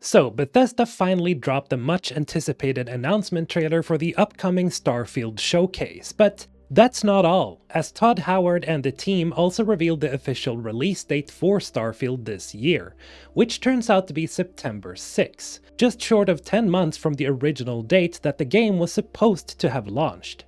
So, Bethesda finally dropped the much anticipated announcement trailer for the upcoming Starfield showcase, but that's not all, as Todd Howard and the team also revealed the official release date for Starfield this year, which turns out to be September 6, just short of 10 months from the original date that the game was supposed to have launched.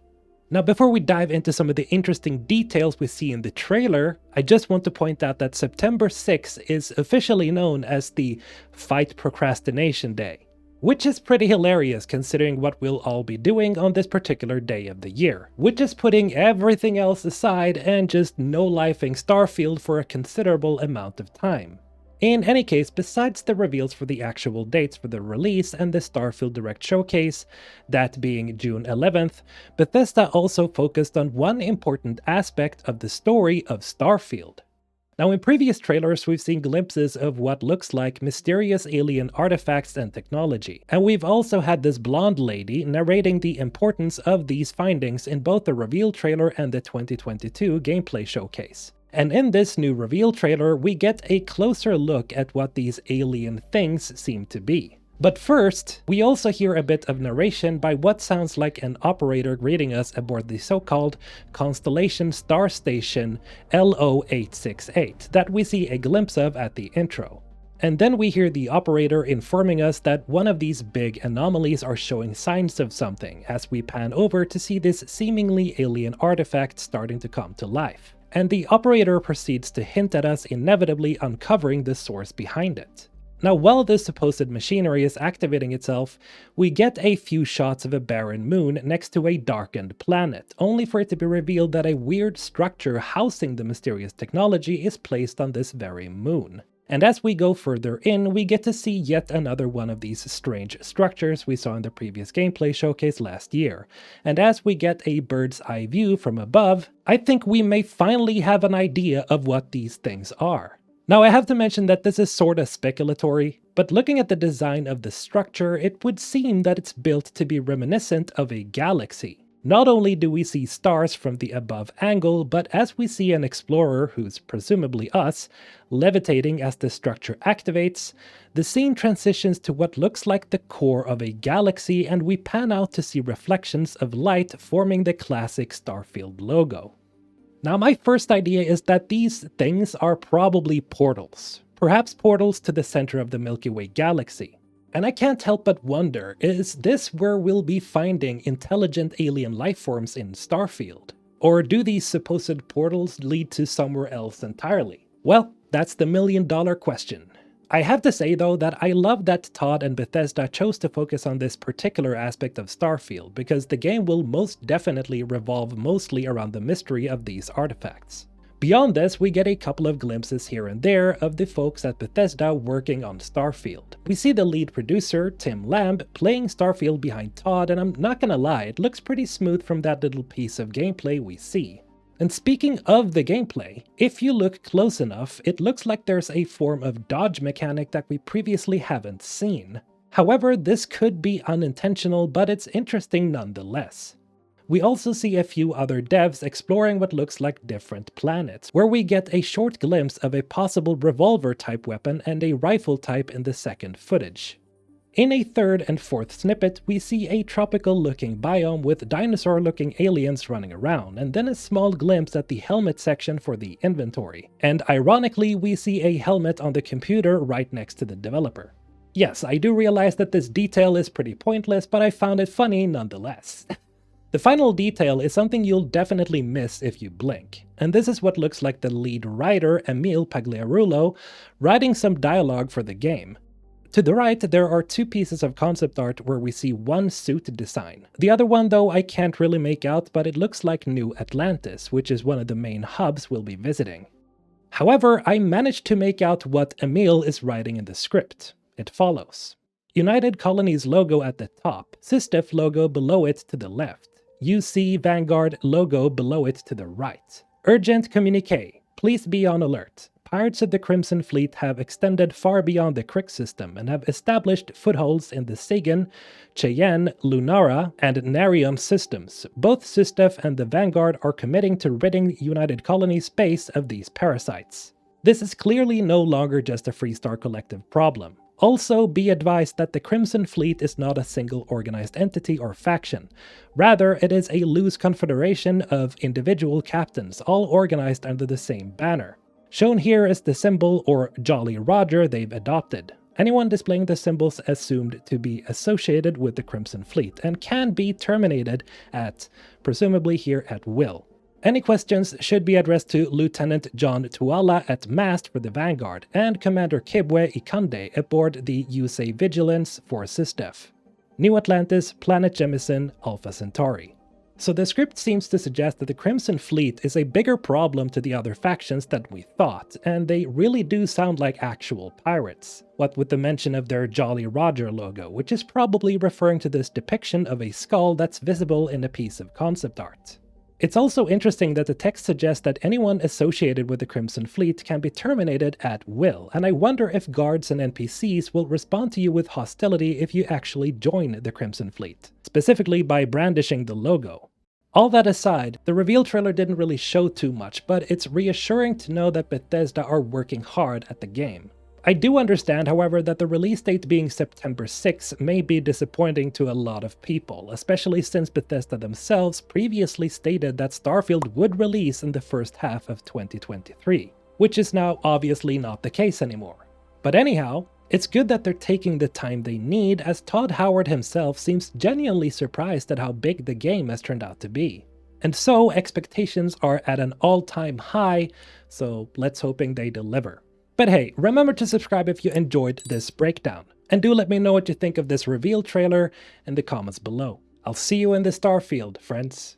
Now, before we dive into some of the interesting details we see in the trailer, I just want to point out that September 6th is officially known as the Fight Procrastination Day, which is pretty hilarious considering what we'll all be doing on this particular day of the year, which is putting everything else aside and just no-lifing Starfield for a considerable amount of time. In any case, besides the reveals for the actual dates for the release and the Starfield Direct Showcase, that being June 11th, Bethesda also focused on one important aspect of the story of Starfield. Now, in previous trailers, we've seen glimpses of what looks like mysterious alien artifacts and technology, and we've also had this blonde lady narrating the importance of these findings in both the reveal trailer and the 2022 gameplay showcase. And in this new reveal trailer, we get a closer look at what these alien things seem to be. But first, we also hear a bit of narration by what sounds like an operator greeting us aboard the so-called Constellation Star Station LO868 that we see a glimpse of at the intro. And then we hear the operator informing us that one of these big anomalies are showing signs of something as we pan over to see this seemingly alien artifact starting to come to life. And the operator proceeds to hint at us inevitably uncovering the source behind it. Now, while this supposed machinery is activating itself, we get a few shots of a barren moon next to a darkened planet, only for it to be revealed that a weird structure housing the mysterious technology is placed on this very moon. And as we go further in, we get to see yet another one of these strange structures we saw in the previous gameplay showcase last year. And as we get a bird's eye view from above, I think we may finally have an idea of what these things are. Now, I have to mention that this is sorta speculatory, but looking at the design of the structure, it would seem that it's built to be reminiscent of a galaxy. Not only do we see stars from the above angle, but as we see an explorer, who's presumably us, levitating as the structure activates, the scene transitions to what looks like the core of a galaxy, and we pan out to see reflections of light forming the classic Starfield logo. Now, my first idea is that these things are probably portals, perhaps portals to the center of the Milky Way galaxy. And I can't help but wonder, is this where we'll be finding intelligent alien lifeforms in Starfield? Or do these supposed portals lead to somewhere else entirely? Well, that's the million-dollar question. I have to say though that I love that Todd and Bethesda chose to focus on this particular aspect of Starfield, because the game will most definitely revolve mostly around the mystery of these artifacts. Beyond this, we get a couple of glimpses here and there of the folks at Bethesda working on Starfield. We see the lead producer, Tim Lamb, playing Starfield behind Todd, and I'm not gonna lie, it looks pretty smooth from that little piece of gameplay we see. And speaking of the gameplay, if you look close enough, it looks like there's a form of dodge mechanic that we previously haven't seen. However, this could be unintentional, but it's interesting nonetheless. We also see a few other devs exploring what looks like different planets, where we get a short glimpse of a possible revolver-type weapon and a rifle type in the second footage. In a third and fourth snippet, we see a tropical-looking biome with dinosaur-looking aliens running around, and then a small glimpse at the helmet section for the inventory. And ironically, we see a helmet on the computer right next to the developer. Yes, I do realize that this detail is pretty pointless, but I found it funny nonetheless. The final detail is something you'll definitely miss if you blink, and this is what looks like the lead writer, Emil Pagliarulo, writing some dialogue for the game. To the right, there are two pieces of concept art where we see one suit design. The other one though I can't really make out, but it looks like New Atlantis, which is one of the main hubs we'll be visiting. However, I managed to make out what Emil is writing in the script. It follows. United Colonies logo at the top, SysDef logo below it to the left. UC Vanguard logo below it to the right. Urgent communique. Please be on alert. Pirates of the Crimson Fleet have extended far beyond the Crick system and have established footholds in the Sagan, Cheyenne, Lunara, and Narium systems. Both SysDef and the Vanguard are committing to ridding United Colonies space of these parasites. This is clearly no longer just a Freestar Collective problem. Also, be advised that the Crimson Fleet is not a single organized entity or faction. Rather, it is a loose confederation of individual captains, all organized under the same banner. Shown here is the symbol, or Jolly Roger, they've adopted. Anyone displaying the symbols assumed to be associated with the Crimson Fleet, and can be terminated at, presumably here, at will. Any questions should be addressed to Lieutenant John Tuala at Mast for the Vanguard, and Commander Kibwe Ikande aboard the USA Vigilance for SysDef. New Atlantis, Planet Jemison, Alpha Centauri. So the script seems to suggest that the Crimson Fleet is a bigger problem to the other factions than we thought, and they really do sound like actual pirates. What with the mention of their Jolly Roger logo, which is probably referring to this depiction of a skull that's visible in a piece of concept art. It's also interesting that the text suggests that anyone associated with the Crimson Fleet can be terminated at will, and I wonder if guards and NPCs will respond to you with hostility if you actually join the Crimson Fleet, specifically by brandishing the logo. All that aside, the reveal trailer didn't really show too much, but it's reassuring to know that Bethesda are working hard at the game. I do understand, however, that the release date being September 6 may be disappointing to a lot of people, especially since Bethesda themselves previously stated that Starfield would release in the first half of 2023, which is now obviously not the case anymore. But anyhow, it's good that they're taking the time they need, as Todd Howard himself seems genuinely surprised at how big the game has turned out to be. And so expectations are at an all-time high, so let's hoping they deliver. But hey, remember to subscribe if you enjoyed this breakdown, and do let me know what you think of this reveal trailer in the comments below. I'll see you in the Starfield, friends.